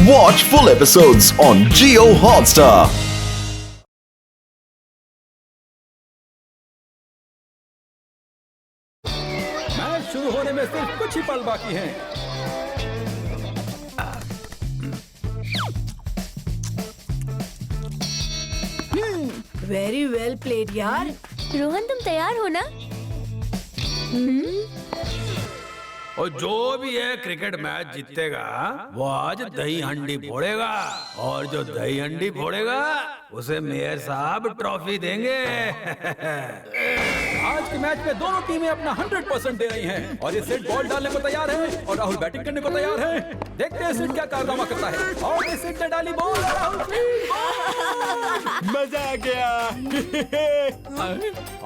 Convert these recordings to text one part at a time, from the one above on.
Watch full episodes on Jio Hotstar. Match शुरू होने में सिर्फ कुछ ही पल बाकी हैं। वेरी वेल प्लेड यार। रोहन तुम तैयार हो ना? और जो भी है क्रिकेट मैच जीतेगा वो आज दही हंडी फोड़ेगा, और जो दही हंडी फोड़ेगा उसे मेयर साहब ट्रॉफी देंगे। आज के मैच में दोनों टीमें अपना 100% दे रही हैं और ये सेट बॉल डालने को तैयार है और राहुल बैटिंग करने को तैयार है। देखते हैं सेट क्या कारनामा करता है। और ये सेट ने डाली बॉल, राहुल मजा आ गया।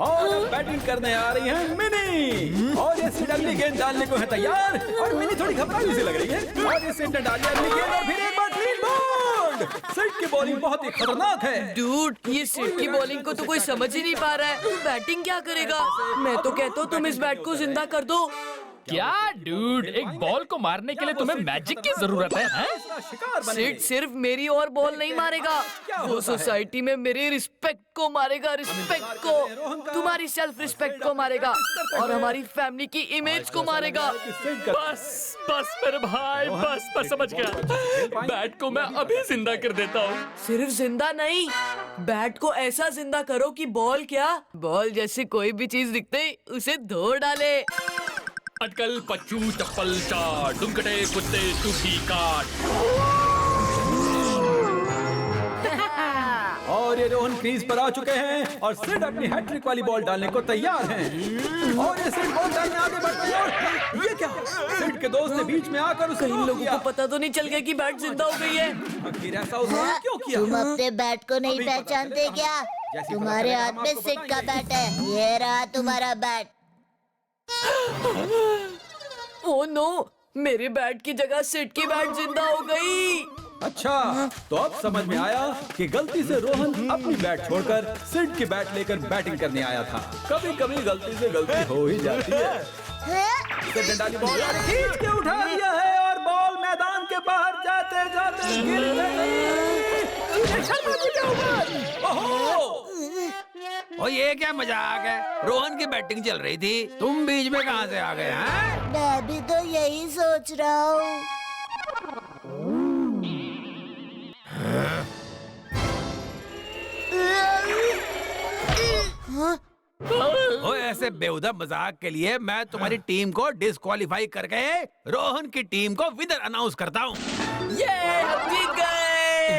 और बैटिंग करने आ रही है मिनी, और ये सेट अगली गेंद डालने को है तैयार। और मिनी थोड़ी घबराई सी लग रही है। और ये सेट ने डाली अगली गेंद और फिर एक बार क्लीन बॉल। सेट की बॉलिंग बहुत ही खतरनाक है। डूड, ये सेट की बॉलिंग को तो कोई समझ ही नहीं पा रहा है। बैटिंग क्या करेगा? मैं तो कहता हूँ तुम इस बैट को जिंदा कर दो। क्या डूड, एक बॉल को मारने के लिए तुम्हें मैजिक की जरूरत है, हैं? शिकार बनेंगे। सेट सिर्फ मेरी और बॉल नहीं मारेगा, वो सोसाइटी में मेरी रिस्पेक्ट को मारेगा, रिस्पेक्ट को, तुम्हारी सेल्फ रिस्पेक्ट को मारेगा और हमारी फैमिली की इमेज को मारेगा। बस बस मेरे भाई, बस मैं समझ गया। बैट को मैं अभी जिंदा कर देता हूँ। सिर्फ जिंदा नहीं, बैट को ऐसा जिंदा करो कि बॉल क्या, बॉल जैसी कोई भी चीज दिखते ही उसे धो डाले। अटकल पच्चू चप्पल चाट, दुमकटे कुत्ते टूटी काट। और ये रोहन क्रीज पर आ चुके हैं और सिड अपनी हैट्रिक वाली बॉल डालने को तैयार हैं। और ये सिड बॉल डालने आगे बढ़ते हैं और ये क्या, सिड के दोस्त ने बीच में आकर उसे इन लोगों को पता तो नहीं चल गया कि बैट जिंदा हो गई है। आखिर ऐसा उन्होंने क्यों किया? तुम अपने बैट को नहीं पहचानते क्या? तुम्हारे हाथ में सिड का बैट है, ये रहा तुम्हारा बैट। ओह नो, मेरे बैट की जगह सिड की बैट जिंदा हो गई। अच्छा, तो अब समझ में आया कि गलती से रोहन अपनी बैट छोड़कर सिड की बैट लेकर बैटिंग करने आया था। कभी कभी गलती से गलती हो ही जाती है। सिड ने डाली बॉल और खींच के उठा दिया है और बॉल मैदान के बाहर जाते जाते गिर गई। शर्मा जी के ऊपर। ओहो! और ये क्या मजाक है? रोहन की बैटिंग चल रही थी, तुम बीच में कहाँ से आ गए हैं? मैं भी तो यही सोच रहा हूँ। ओ, ऐसे बेहुदा मजाक के लिए मैं तुम्हारी टीम को डिस्क्वालीफाई करके रोहन की टीम को विनर अनाउंस करता हूँ। ये हम जीत गए।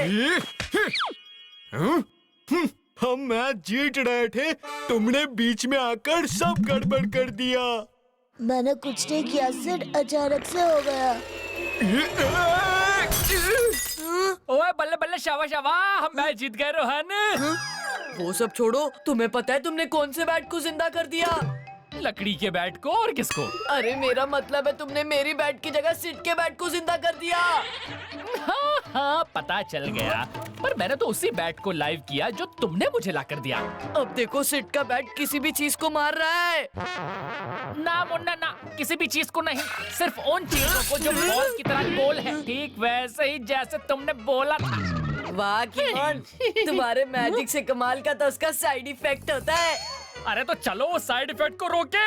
हम मैच जीत रहे थे, तुमने बीच में आकर सब गड़बड़ कर दिया। मैंने कुछ नहीं किया, सिड अचानक से हो गया। ओए बल्ले बल्ले, शाबाश शाबाश, हम मैच जीत गए रोहन। वो सब छोड़ो, तुम्हें पता है तुमने कौन से बैट को जिंदा कर दिया? लकड़ी के बैट को, और किसको? अरे मेरा मतलब है तुमने मेरी बैट की जगह सिड के बैट को जिंदा कर दिया। हाँ हाँ, पता चल गया, पर मैंने तो उसी बैट को लाइव किया जो तुमने मुझे ला कर दिया। अब देखो सिड का बैट किसी भी चीज को मार रहा है। ना मुन्ना ना, किसी भी चीज को नहीं, सिर्फ उन चीजों को जो बॉल की तरह गोल है, ठीक वैसे ही जैसे तुमने बोला था। वाह किमोन, तुम्हारे मैजिक से कमाल का तो उसका साइड इफेक्ट होता है। अरे तो चलो साइड इफेक्ट को रोके।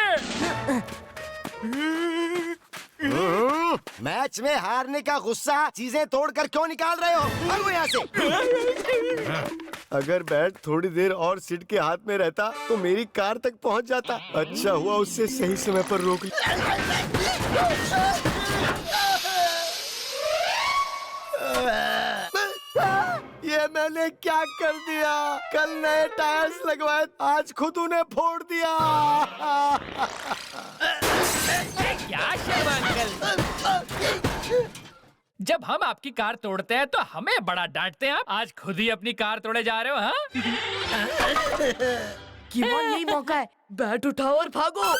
मैच में हारने का गुस्सा चीजें तोड़कर क्यों निकाल रहे हो? भागो यहाँ से। अगर बैट थोड़ी देर और सिड के हाथ में रहता तो मेरी कार तक पहुँच जाता। अच्छा हुआ उससे सही समय पर रोक लिया। ये मैंने क्या कर दिया? कल नए टायर्स लगवाए, आज खुद उन्हें फोड़ दिया। क्या शर्मा अंकल, जब हम आपकी कार तोड़ते हैं तो हमें बड़ा डांटते हैं आप, आज खुद ही अपनी कार तोड़े जा रहे हो। हाँ किमोन, यही मौका है, बैट उठाओ और भागो।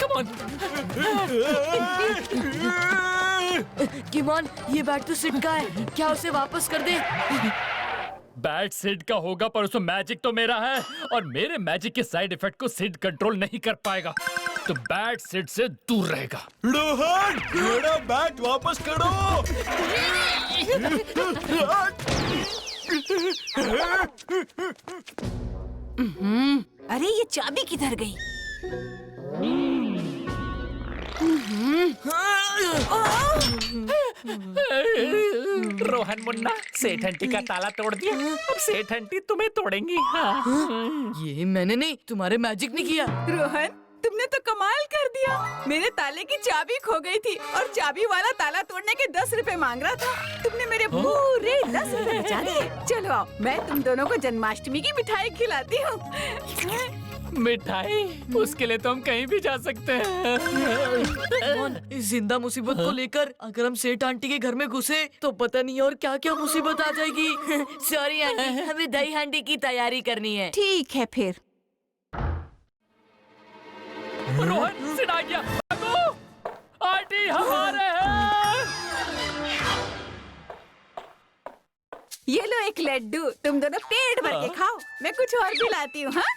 Come on. किमोन, ये बैट तो सिड का है, क्या उसे वापस कर दे? बैट सिड का होगा पर उसमें मैजिक तो मेरा है, और मेरे मैजिक के साइड इफेक्ट को सिड कंट्रोल नहीं कर पाएगा, तो बैट सिड से दूर रहेगा। रोहन, मेरा बैट वापस करो। अरे ये चाबी किधर गई? रोहन मुन्ना, सेठ आंटी का ताला तोड़ दिया, अब सेठ आंटी तुम्हें तोड़ेंगी। हाँ। ये मैंने नहीं, तुम्हारे मैजिक ने किया। रोहन, तुमने तो कमाल कर दिया। मेरे ताले की चाबी खो गई थी और चाबी वाला ताला तोड़ने के 10 रुपए मांग रहा था। तुमने मेरे पूरे 10 रुपए बचा दिए। चलो आओ, मैं तुम दोनों को जन्माष्टमी की मिठाई खिलाती हूँ। मिठाई? उसके लिए तो हम कहीं भी जा सकते हैं। इस जिंदा मुसीबत को लेकर अगर हम सेठ आंटी के घर में घुसे तो पता नहीं और क्या क्या मुसीबत आ जाएगी। सॉरी आंटी, हमें दही हांडी की तैयारी करनी है। ठीक है फिर। रोहन, सिर आ गया। भागो! आंटी हमारे हैं। ये लो एक लड्डू, तुम दोनों पेट भर के खाओ। मैं कुछ और भी लाती हूँ। हाँ,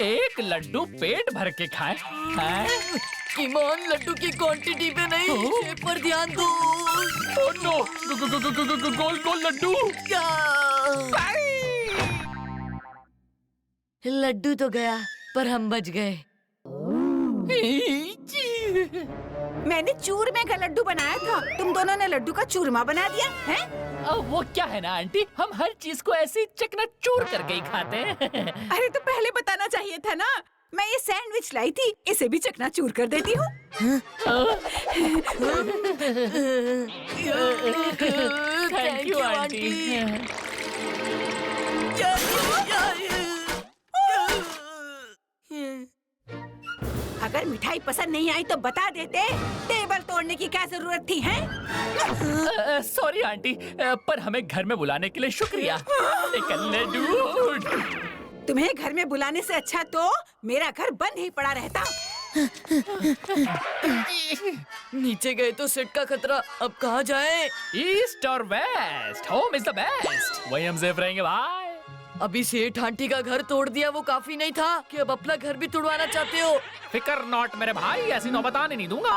एक लड्डू पेट भर के खाए? किमान लड्डू की क्वांटिटी पे नहीं, शेप पर ध्यान दो। ओह नो, गोल गोल लड्डू। लड्डू तो गया पर हम बच गए। मैंने चूरमे का लड्डू बनाया था, तुम दोनों ने लड्डू का चूरमा बना दिया है? वो क्या है ना आंटी, हम हर चीज को ऐसे ही चकनाचूर करके ही खाते हैं। अरे तो पहले बताना चाहिए था ना। मैं ये सैंडविच लाई थी, इसे भी चकनाचूर कर देती हूँ। Thank you aunty. अगर मिठाई पसंद नहीं आई तो बता देते, टेबल तोड़ने की क्या जरूरत थी हैं? सॉरी आंटी, पर हमें घर में बुलाने के लिए शुक्रिया। एक लड्डू। तुम्हें घर में बुलाने से अच्छा तो मेरा घर बंद ही पड़ा रहता। नीचे गए तो सेट का खतरा, अब कहाँ जाए? ईस्ट और west, home is the best. वही हम सेफ रहेंगे भाई। अभी सेठ आंटी का घर तोड़ दिया वो काफी नहीं था कि अब अपना घर भी तुड़वाना चाहते हो? फिकर नॉट मेरे भाई, ऐसी नौबत आने नहीं दूंगा।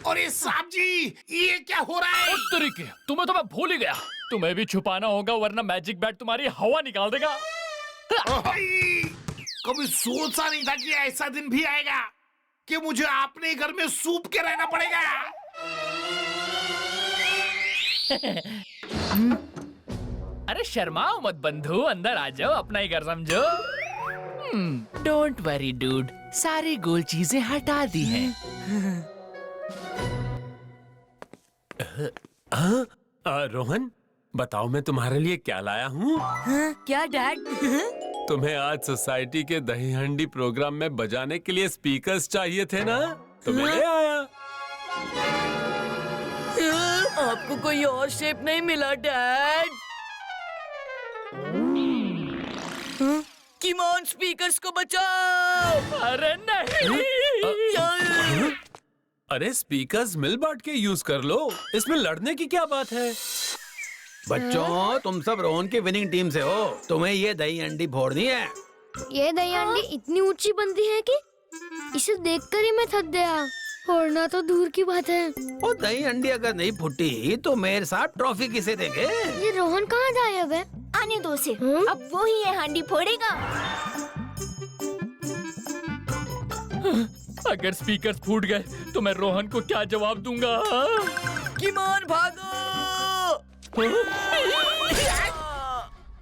अरे साहब जी, ये क्या हो रहा है? उस तरीके, तुम्हें तो मैं भूल ही गया। तुम्हें भी छुपाना होगा वरना मैजिक बैट तुम्हारी हवा निकाल देगा। कभी सोचा नहीं था कि ऐसा दिन भी आएगा कि मुझे अपने घर में सूप के रहना पड़ेगा। अरे शर्माओ मत बंधु, अंदर आ जाओ, अपना ही घर समझो। डोंट वरी डूड, सारी गोल चीजें हटा दी हैं। रोहन, बताओ मैं तुम्हारे लिए क्या लाया हूँ? क्या डैड? तुम्हें आज सोसाइटी के दही हंडी प्रोग्राम में बजाने के लिए स्पीकर्स चाहिए थे ना, तो मैं ले आया। आपको कोई और शेप नहीं मिला डैड? कीमोन स्पीकर्स को बचाओ! अरे नहीं! अरे स्पीकर्स मिल बांट के यूज कर लो, इसमें लड़ने की क्या बात है? बच्चों, तुम सब रोहन की विनिंग टीम से हो, तुम्हें ये दही अंडी फोड़नी है। ये दही अंडी इतनी ऊंची बनती है कि इसे देखकर ही मैं थक गया। फोड़ना तो दूर की बात है। और दही अंडी अगर नहीं फूटी तो मेरे साथ ट्रॉफी किसे देंगे? ये रोहन कहाँ गायब है? आने दो उसे, अब वो ही ये हांडी फोड़ेगा। अगर स्पीकर्स फूट गए तो मैं रोहन को क्या जवाब दूंगा? कीमोन भागो!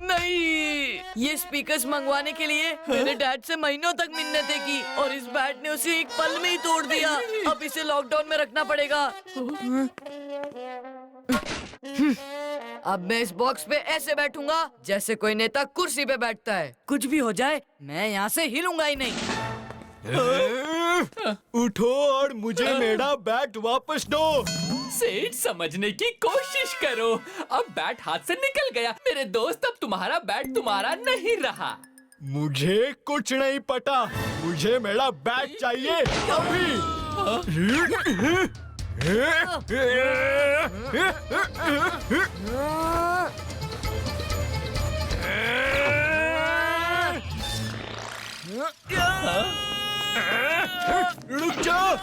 नहीं, ये स्पीकर्स मंगवाने के लिए मेरे डैड से महीनों तक मिन्नतें की और इस बैट ने उसे एक पल में ही तोड़ दिया। अब इसे लॉकडाउन में रखना पड़ेगा। अब मैं इस बॉक्स पे ऐसे बैठूंगा जैसे कोई नेता कुर्सी पे बैठता है। कुछ भी हो जाए मैं यहाँ से हिलूंगा ही नहीं। उठो और मुझे मेरा बैट वापस दो। सेठ, समझने की कोशिश करो। अब बैट हाथ से निकल गया मेरे दोस्त, अब तुम्हारा बैट तुम्हारा नहीं रहा। मुझे कुछ नहीं पता, मुझे मेरा बैट चाहिए अभी। रुक जाओ।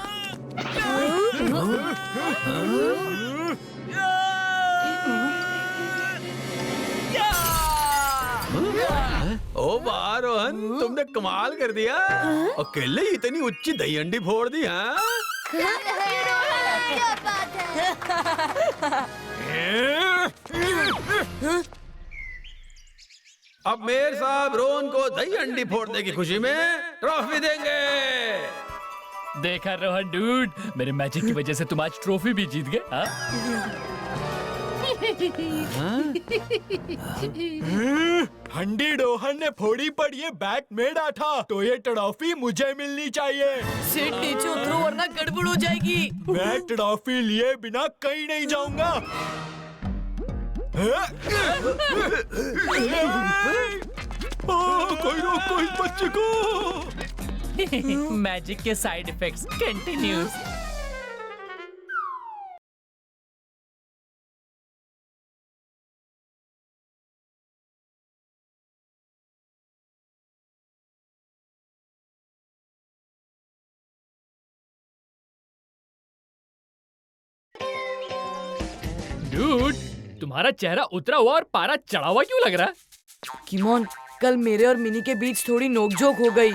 ओ वाह रोहन, तुमने कमाल कर दिया। अकेले ही इतनी ऊंची दही हंडी फोड़ दी। हाँ क्या बात है? अब मेयर साहब रोहन को दही हंडी फोड़ने की खुशी में ट्रॉफी देंगे। देखा रोहन डूड, मेरे मैजिक की वजह से तुम आज ट्रॉफी भी जीत गए। हाँ? हंडी रोहन ने फोड़ी पर ये बैट मेरा था, तो ये ट्रॉफी मुझे मिलनी चाहिए। सिट नीचे उतरो वरना गड़बड़ हो जाएगी। मैं ट्रॉफी लिए बिना कहीं नहीं जाऊंगा। कोई रोको इस बच्चे को। मैजिक के साइड इफेक्ट्स कंटिन्यूज। डूड, तुम्हारा चेहरा उतरा हुआ और पारा चढ़ा हुआ क्यों लग रहा है? किमोन, कल मेरे और मिनी के बीच थोड़ी नोकझोंक हो गई।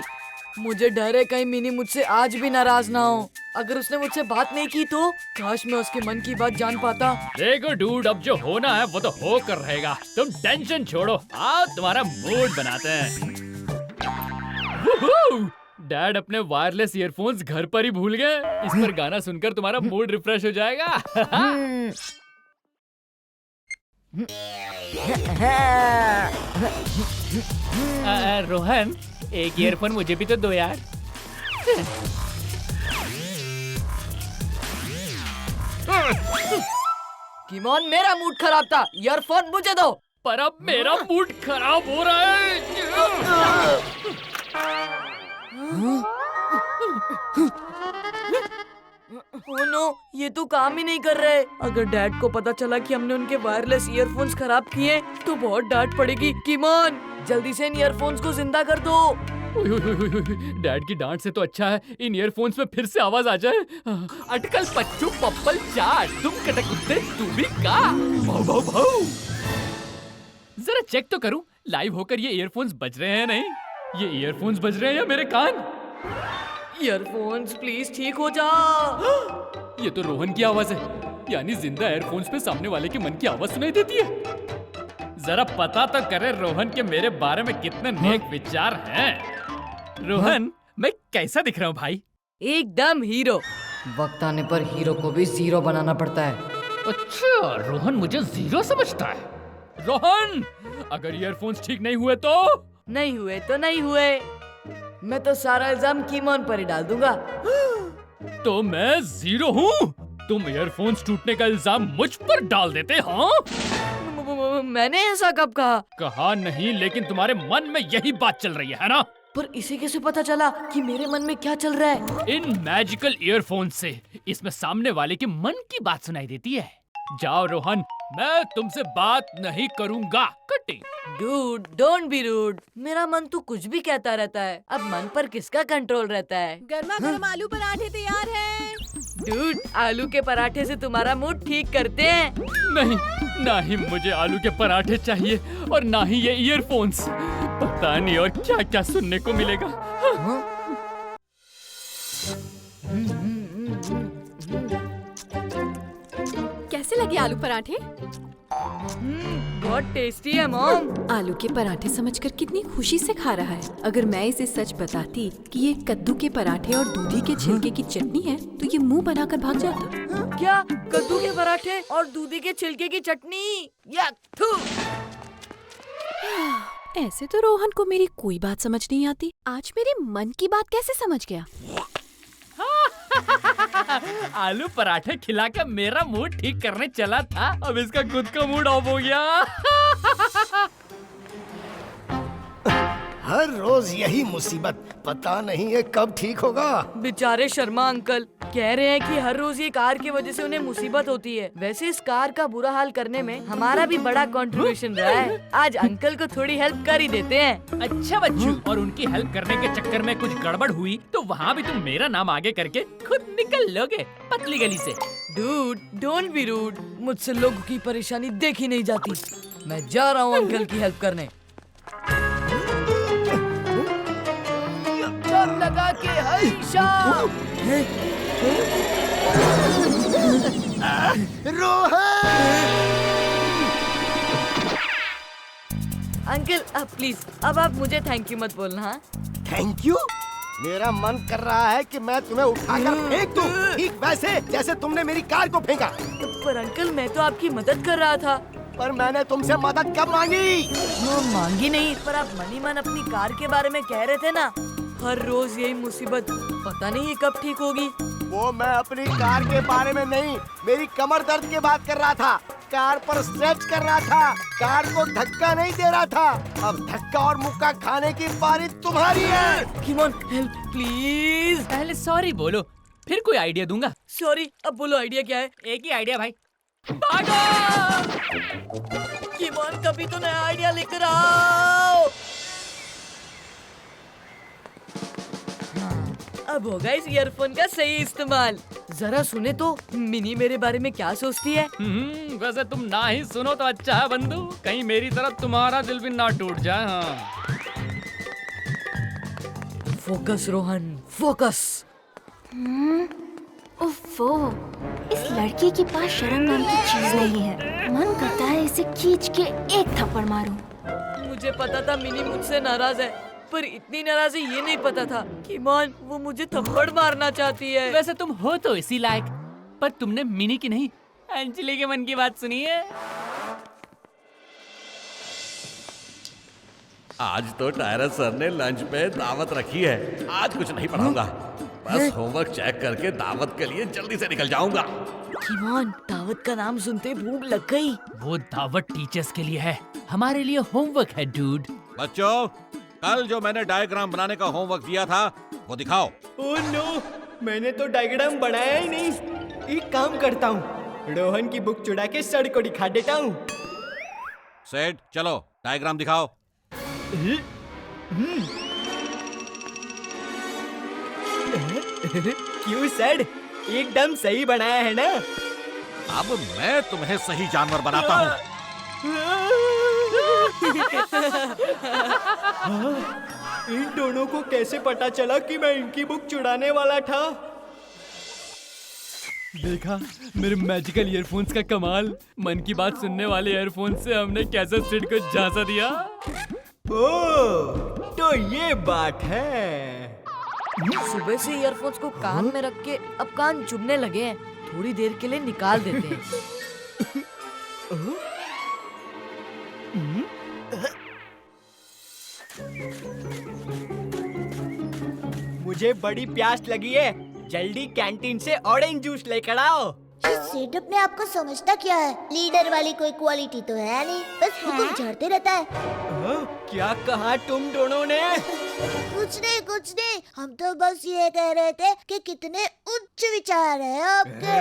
मुझे डर है कहीं मिनी मुझसे आज भी नाराज ना हो। अगर उसने मुझसे बात नहीं की तो काश मैं उसके मन की बात जान पाता। देखो डूड, अब जो होना है वो तो होकर रहेगा। तुम टेंशन छोड़ो, आओ तुम्हारा मूड बनाते हैं। डैड अपने वायरलेस ईयरफोन्स घर पर ही भूल गए। इस पर गाना सुनकर तुम्हारा मूड रिफ्रेश हो जाएगा। रोहन, एक ईयरफोन मुझे भी तो दो यार। किमोन, मेरा मूड खराब था, ईयरफोन मुझे दो। पर अब मेरा मूड खराब हो रहा है। ओह नो, ये तो काम ही नहीं कर रहे। अगर डैड को पता चला कि हमने उनके वायरलेस ईयरफोन्स खराब किए तो बहुत डांट पड़ेगी। किमोन, जल्दी से इन ईयरफोन्स को जिंदा कर दो। डैड की डांट से तो अच्छा है इन ईयरफोन्स में फिर से आवाज आ जाए। अटकल पच्चू पप्पल चाट, तुम कटक कुत्ते तू भी का। भाऊ भाऊ भाऊ। जरा चेक तो करूं लाइव होकर ये ईयरफोन्स बज रहे हैं नहीं। ये ईयरफोन्स बज रहे हैं या मेरे कान? ईयरफोन्स प्लीज ठीक हो जा। ये तो रोहन की आवाज है, यानी जिंदा ईयरफोन्स पे सामने वाले के मन की आवाज सुनाई देती है। जरा पता तो करे रोहन के मेरे बारे में कितने नेक विचार हैं। रोहन, मैं कैसा दिख रहा हूँ भाई? एकदम हीरो। वक्त आने पर हीरो को भी जीरो बनाना पड़ता है। अच्छा, रोहन मुझे जीरो समझता है। रोहन, अगर ईयरफोन्स ठीक नहीं हुए तो? नहीं हुए तो नहीं हुए। मैं तो सारा इल्जाम कीमोन पर ही डाल दूंगा। तो मैं जीरो हूँ? तुम ईयरफोन्स टूटने का इल्जाम मुझ पर डाल देते? हाँ, मैंने ऐसा कब कहा? कहा नहीं, लेकिन तुम्हारे मन में यही बात चल रही है ना? पर इसे कैसे पता चला कि मेरे मन में क्या चल रहा है? इन मैजिकल ईयरफोन्स से इसमें सामने वाले के मन की बात सुनाई देती है। जाओ रोहन, मैं तुमसे बात नहीं करूंगा। Cutting. Dude, don't be rude. मेरा मन तो कुछ भी कहता रहता है। अब मन पर किसका कंट्रोल रहता है? गर्मा गर्म आलू पराठे तैयार हैं। डूड, आलू के पराठे से तुम्हारा मूड ठीक करते हैं। नहीं, ना ही मुझे आलू के पराठे चाहिए और ना ही ये ईयरफोन्स। पता नहीं और क्या क्या सुनने को मिलेगा। कैसे लगे आलू पराठे? बहुत टेस्टी है मॉम। आलू के पराठे समझकर कितनी खुशी से खा रहा है। अगर मैं इसे सच बताती कि ये कद्दू के पराठे और दूधी के छिलके की चटनी है तो ये मुंह बनाकर भाग जाता। क्या? कद्दू के पराठे और दूधी के छिलके की चटनी? थू। ऐसे तो रोहन को मेरी कोई बात समझ नहीं आती। आज मेरे मन की बात कैसे समझ गया? आलू पराठे खिलाकर मेरा मूड ठीक करने चला था, अब इसका खुद का मूड ऑफ हो गया। हर रोज यही मुसीबत, पता नहीं है कब ठीक होगा। बेचारे शर्मा अंकल कह रहे हैं कि हर रोज ये कार की वजह से उन्हें मुसीबत होती है। वैसे इस कार का बुरा हाल करने में हमारा भी बड़ा कंट्रीब्यूशन रहा है। आज अंकल को थोड़ी हेल्प कर ही देते हैं। अच्छा बच्चू, और उनकी हेल्प करने के चक्कर में कुछ गड़बड़ हुई तो वहाँ भी तुम मेरा नाम आगे करके खुद निकल लोगे पतली गली से। Dude, don't be rude. मुझसे लोगों की परेशानी देखी नहीं जाती। मैं जा रहा हूँ अंकल की हेल्प करने। चल लगा के हरीशा। अंकल अब प्लीज, अब आप मुझे थैंक यू मत बोलना। हाँ थैंक यू? मेरा मन कर रहा है कि मैं तुम्हें उठाकर फेंक दूं, ठीक वैसे जैसे तुमने मेरी कार को फेंका। पर अंकल मैं तो आपकी मदद कर रहा था। पर मैंने तुमसे मदद कब मांगी? मांगी नहीं, पर आप मनी मन अपनी कार के बारे में कह रहे थे ना। हर रोज यही मुसीबत, पता नहीं ये कब ठीक होगी। वो मैं अपनी कार के बारे में नहीं, मेरी कमर दर्द की बात कर रहा था। कार पर स्ट्रेच कर रहा था, कार को धक्का नहीं दे रहा था। अब धक्का और मुक्का खाने की बारी तुम्हारी है। Come on, help please। पहले सॉरी बोलो, फिर कोई आइडिया दूंगा। सॉरी, अब बोलो आइडिया क्या है? एक ही आइडिया भाई, भागो। किमोन कभी तो नया आइडिया लेकर आओ। अब होगा इस ईयरफोन का सही इस्तेमाल। जरा सुने तो मिनी मेरे बारे में क्या सोचती है। वैसे तुम ना ही सुनो तो अच्छा है बंधु, कहीं मेरी तरफ तुम्हारा दिल भी ना टूट जाए। हाँ। Focus Rohan, focus. ओफो, इस लड़की के पास शर्म नाम की चीज नहीं है। मन करता है इसे खींच के एक थप्पड़ मारूं। मुझे पता था मिनी मुझसे नाराज है, पर इतनी नाराज है ये नहीं पता था कि मान वो मुझे थप्पड़ मारना चाहती है। वैसे तुम हो तो इसी लायक, पर तुमने मिनी की नहीं अंजलि के मन की बात सुनी है। आज तो टायरस सर ने लंच पे दावत रखी है। आज कुछ नहीं पढ़ाऊंगा, बस होमवर्क चेक करके दावत के लिए जल्दी से निकल जाऊंगा। किमोन, दावत का नाम सुनते भूख लग गई। वो दावत टीचर्स के लिए है, हमारे लिए होमवर्क है डूड। बच्चों, कल जो मैंने डायग्राम बनाने का होमवर्क दिया था वो दिखाओ। ओह नो, मैंने तो डायग्राम बनाया ही नहीं। एक काम करता हूँ, रोहन की बुक चुरा के सर को दिखा देता हूँ। सेठ, चलो डायग्राम दिखाओ। क्यों सर, एकदम सही बनाया है ना? अब मैं तुम्हें सही जानवर बनाता हूँ। इन दोनों को कैसे पता चला कि मैं इनकी बुक चुराने वाला था? देखा मेरे मैजिकल ईयरफोन्स का कमाल। मन की बात सुनने वाले ईयरफोन से हमने कैसे सिड को झांसा दिया। ओह, तो ये बात है। सुबह से ईयरफोन्स को कान में रख के अब कान चुभने लगे हैं। थोड़ी देर के लिए निकाल देते हैं। मुझे बड़ी प्यास लगी है, जल्दी कैंटीन से ऑरेंज जूस लेकर आओ। सेठ अपने आप को समझता क्या है? लीडर वाली कोई क्वालिटी तो है नहीं, बस हुक्म झाड़ते रहता है। क्या कहा तुम दोनों ने? कुछ नहीं, हम तो बस ये कह रहे थे कि कितने उच्च विचार है आपके।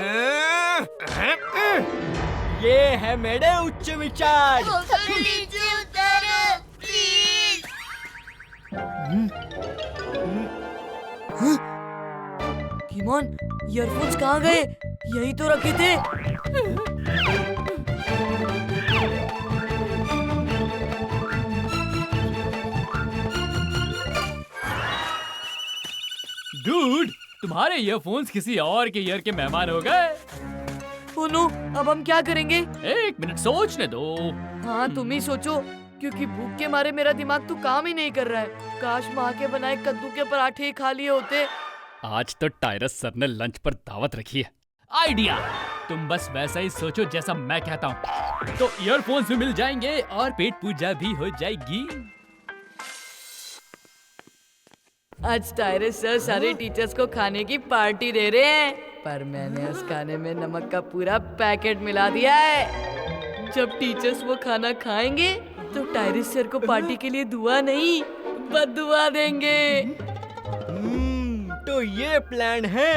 ये है मेरे उच्च विचार। नीचे उतारो प्लीज। किमोन, ईयरफोन्स कहाँ गए? यही तो रखे थे। डूड, तुम्हारे ईयरफोन्स किसी और के ईयर के मेहमान हो गए। ओह नो, अब हम क्या करेंगे? एक मिनट सोचने दो। हाँ तुम ही सोचो, क्योंकि भूख के मारे मेरा दिमाग तो काम ही नहीं कर रहा है। काश माँ के बनाए कद्दू के पराठे ही खा लिए होते। आज तो टायरस सर ने लंच पर दावत रखी है। आइडिया, तुम बस वैसा ही सोचो जैसा मैं कहता हूँ, तो ईयरफोन्स भी मिल जाएंगे और पेट पूजा भी हो जाएगी। आज टायरस सर सारे टीचर्स को खाने की पार्टी दे रहे हैं, पर मैंने उस खाने में नमक का पूरा पैकेट मिला दिया है। जब टीचर्स वो खाना खाएंगे तो टायरस सर को पार्टी के लिए दुआ नहीं बदुआ देंगे। तो ये प्लान है।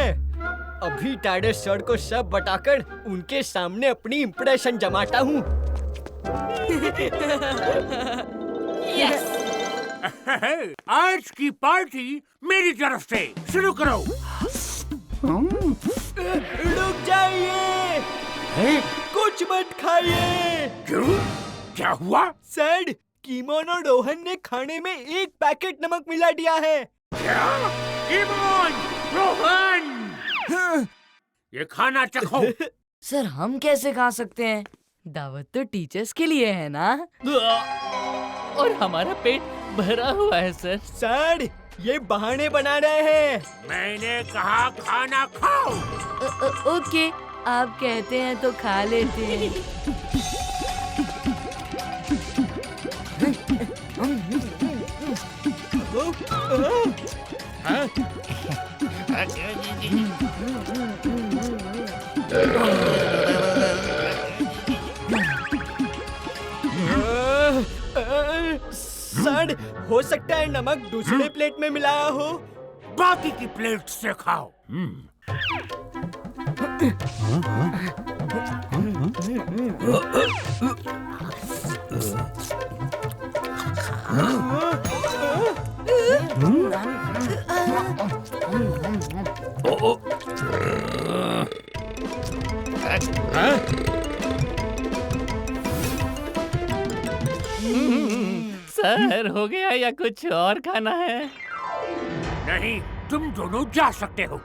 अभी टाइडस सर को सब बताकर उनके सामने अपनी इम्प्रेशन जमाता हूँ। आज की पार्टी मेरी तरफ से शुरू करो। रुक जाइए, कुछ मत खाइए। क्यों? क्या हुआ? सर, कीमोन और रोहन ने खाने में एक पैकेट नमक मिला दिया है। क्या? कीमोन, रोहन, ये खाना चखो। सर, हम कैसे खा सकते हैं? दावत तो टीचर्स के लिए है ना। और हमारा पेट भरा हुआ है सर। सर, ये बहाने बना रहे हैं। मैंने कहा खाना खाओ। ओके, आप कहते हैं तो खा लेते हैं। सर, हो सकता है नमक दूसरे प्लेट में मिलाया हो। बाकी की प्लेट से खाओ। सर, हो गया या कुछ और खाना है? नहीं, तुम दोनों जा सकते हो।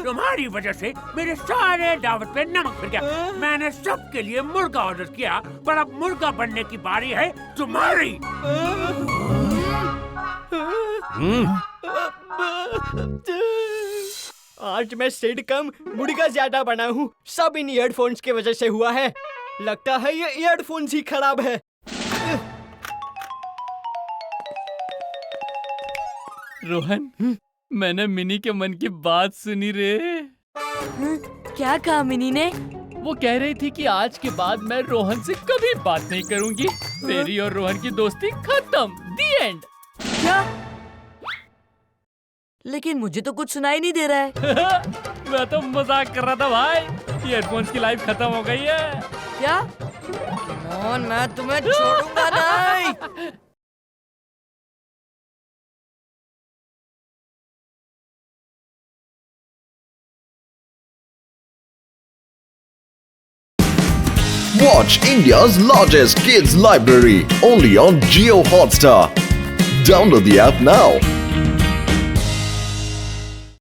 तुम्हारी वजह से मेरे सारे दावत पे नमक फिर गया। मैंने सबके लिए मुर्गा ऑर्डर किया, पर अब मुर्गा बनने की बारी है तुम्हारी। आज मैं सिड कम मुर्गा ज्यादा बना हूँ। सब इन ईयरफोन्स की वजह से हुआ है। लगता है ये ईयरफोन्स ही खराब है। रोहन, मैंने मिनी के मन की बात सुनी रे। क्या कहा मिनी ने? वो कह रही थी कि आज के बाद मैं रोहन से कभी बात नहीं करूंगी। मेरी और रोहन की दोस्ती खत्म। दी एंड। क्या? लेकिन मुझे तो कुछ सुनाई नहीं दे रहा है। मैं तो मजाक कर रहा था भाई। ईयरफोन्स की लाइफ खत्म हो गई है। क्या? मोहन, मैं तुम्हें छोड़ूंगा नहीं। Watch India's largest kids library only on Jio Hotstar. Download the app now.